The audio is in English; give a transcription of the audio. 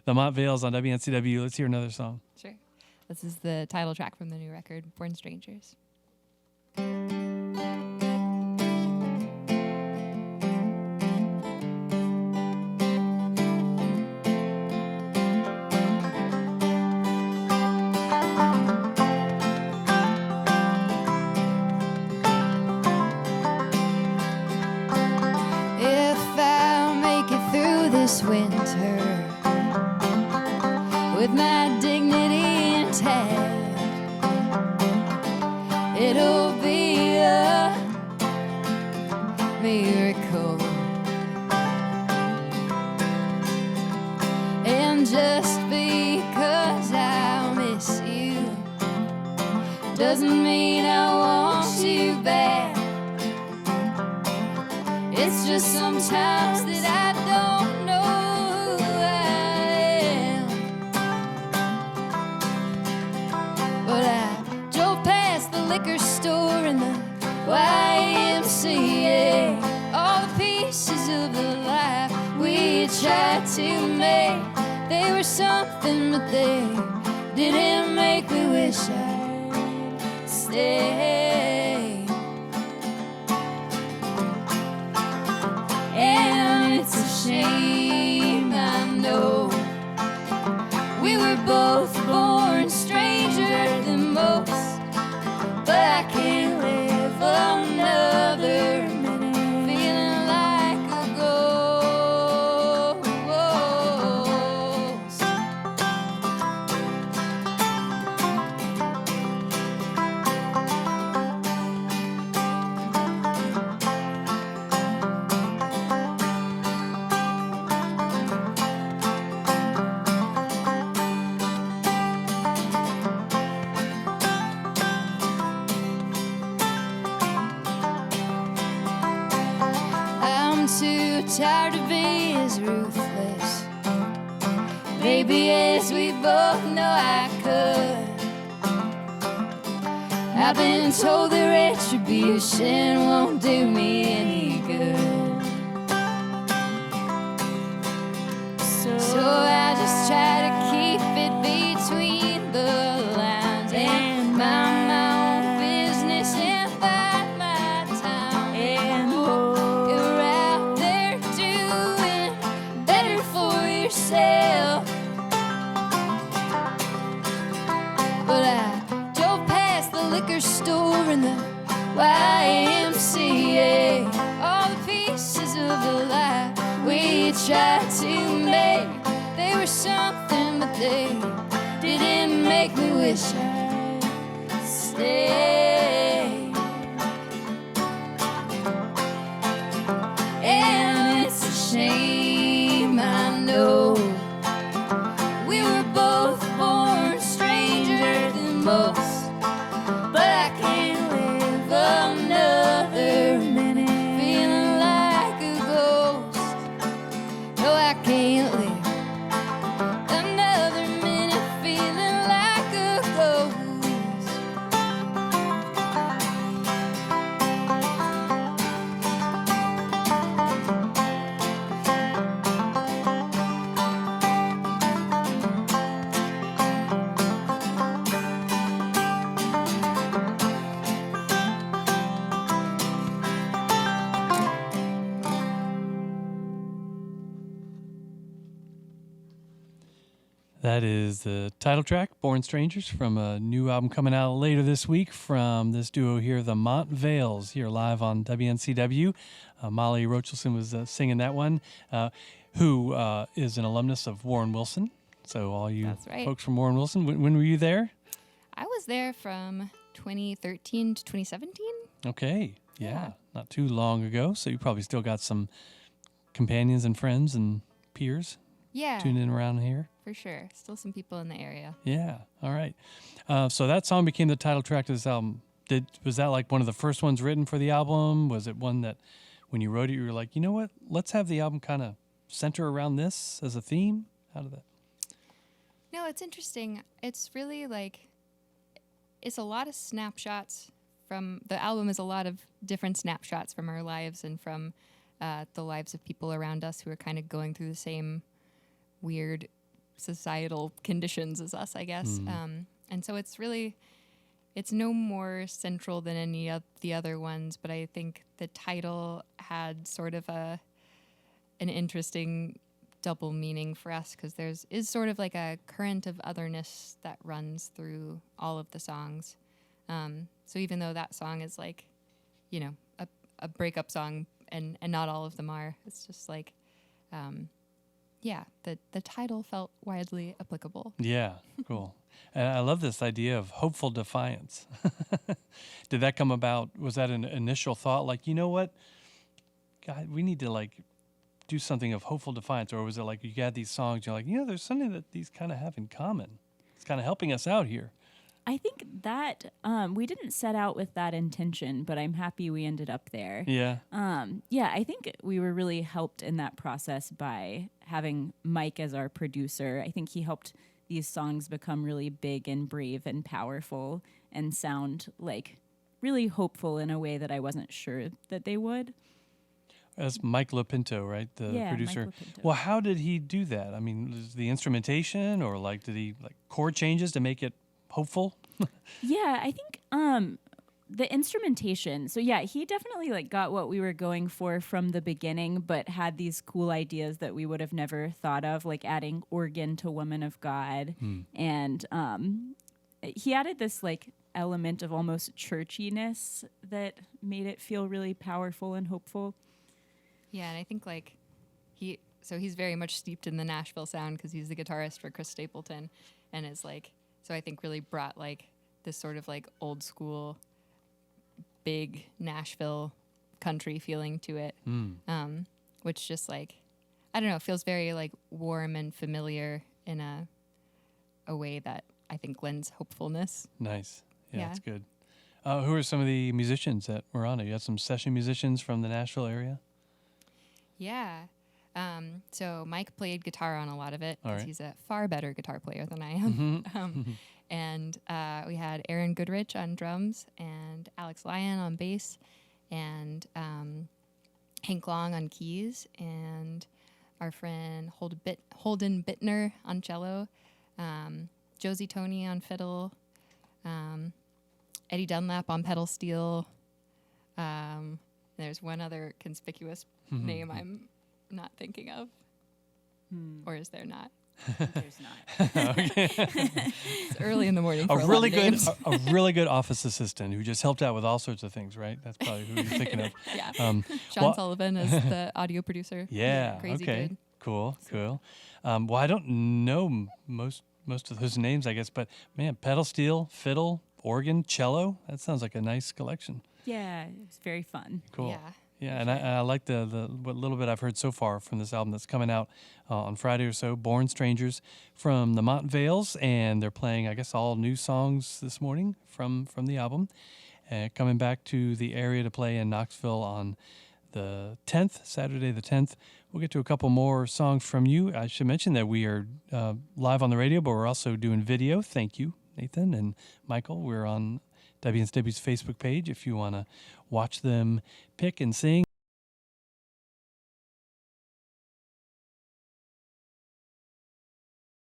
the Montvales on WNCW. Let's hear another song. Sure. This is the title track from the new record, Born Strangers. Winter with my dignity intact, it'll be a miracle. And just because I miss you doesn't mean I want you back. It's just sometimes that I don't know who I am. But I drove past the liquor store and the YMCA, all the pieces of the life we tried to make. They were something, but they didn't make me wish I'd stay. And it's a shame, I know, we were both born stranger than most, but I can't live another minute feeling like a ghost. Too tired to be as ruthless, maybe as we both know I could. I've been told that retribution won't do me any good, so I just try to keep it between the lines and mind my own business and bide my time. And you're out there doing better for yourself. But I drove past the liquor store and the YMCA, all the pieces of the life we tried to make. They were something, but they didn't make me wish I'd stay. And it's a shame, I know, we were both born stranger than most, but I can't live another minute feeling like a ghost. No, I can't live another minute feeling like a ghost. That is the title track, Born Strangers, from a new album coming out later this week from this duo here, the Montvales, here live on WNCW. Molly Rochilson was singing that one, who is an alumnus of Warren Wilson. So all you That's right. folks from Warren Wilson, when were you there? I was there from 2013 to 2017. Okay, yeah, Yeah. not too long ago. So you probably still got some companions and friends and peers Yeah, tuning in around here. for sure. Still some people in the area. Yeah. All right. So that song became the title track to this album. Was that like one of the first ones written for the album? Was it one that when you wrote it, you were like, you know what? Let's have the album kind of center around this as a theme? How did that? No, it's interesting. It's really like, it's a lot of snapshots from, the album is a lot of different snapshots from our lives and from the lives of people around us who are kind of going through the same weird societal conditions as us, I guess. And so it's no more central than any of the other ones, but I think the title had sort of an interesting double meaning for us, because is sort of like a current of otherness that runs through all of the songs. So even though that song is like, you know, a breakup song, and not all of them are, it's just like, the title felt widely applicable. Yeah, cool. And I love this idea of hopeful defiance. Did that come about? Was that an initial thought? Like, you know what, God, we need to like do something of hopeful defiance, or was it like you got these songs, you're like, there's something that these kind of have in common. It's kind of helping us out here. I think that we didn't set out with that intention, but I'm happy we ended up there. Yeah. I think we were really helped in that process by having Mike as our producer. I think he helped these songs become really big and brave and powerful and sound like really hopeful in a way that I wasn't sure that they would. That's Mike Lopinto, right? The producer. Mike Lopinto. Well, how did he do that? I mean, is the instrumentation, or like did he like chord changes to make it hopeful? Yeah, I think the instrumentation. So yeah, he definitely like got what we were going for from the beginning, but had these cool ideas that we would have never thought of, like adding organ to Woman of God. And he added this like element of almost churchiness that made it feel really powerful and hopeful. Yeah, and I think like he's very much steeped in the Nashville sound because he's the guitarist for Chris Stapleton, and is like, so I think really brought like this sort of like old school, big Nashville country feeling to it, which just like, I don't know, feels very like warm and familiar in a way that I think lends hopefulness. Nice. Yeah, Yeah. that's good. Who are some of the musicians that were on it? You had some session musicians from the Nashville area? Yeah. So Mike played guitar on a lot of it All because right. he's a far better guitar player than I am. And we had Aaron Goodrich on drums, and Alex Lyon on bass, and Hank Long on keys, and our friend Holden Bittner on cello, Josie Tony on fiddle, Eddie Dunlap on pedal steel. There's one other conspicuous name I'm not thinking of. Or is there not? There's not. It's early in the morning for A really lot of good, names. a really good office assistant who just helped out with all sorts of things, right? That's probably who you're thinking of. Yeah. Um, Sean well- Sullivan is the audio producer. Yeah. Crazy okay. good. Cool. Well, I don't know most of those names, I guess, but man, pedal steel, fiddle, organ, cello. That sounds like a nice collection. Yeah, it was very fun. Cool. Yeah. Yeah, and I like the what little bit I've heard so far from this album that's coming out on Friday or so. Born Strangers from the Montvales, and they're playing, I guess, all new songs this morning from the album. Coming back to the area to play in Knoxville on the 10th, Saturday the 10th. We'll get to a couple more songs from you. I should mention that we are live on the radio, but we're also doing video. Thank you, Nathan and Michael. We're on WNSW's Facebook page if you want to watch them pick and sing.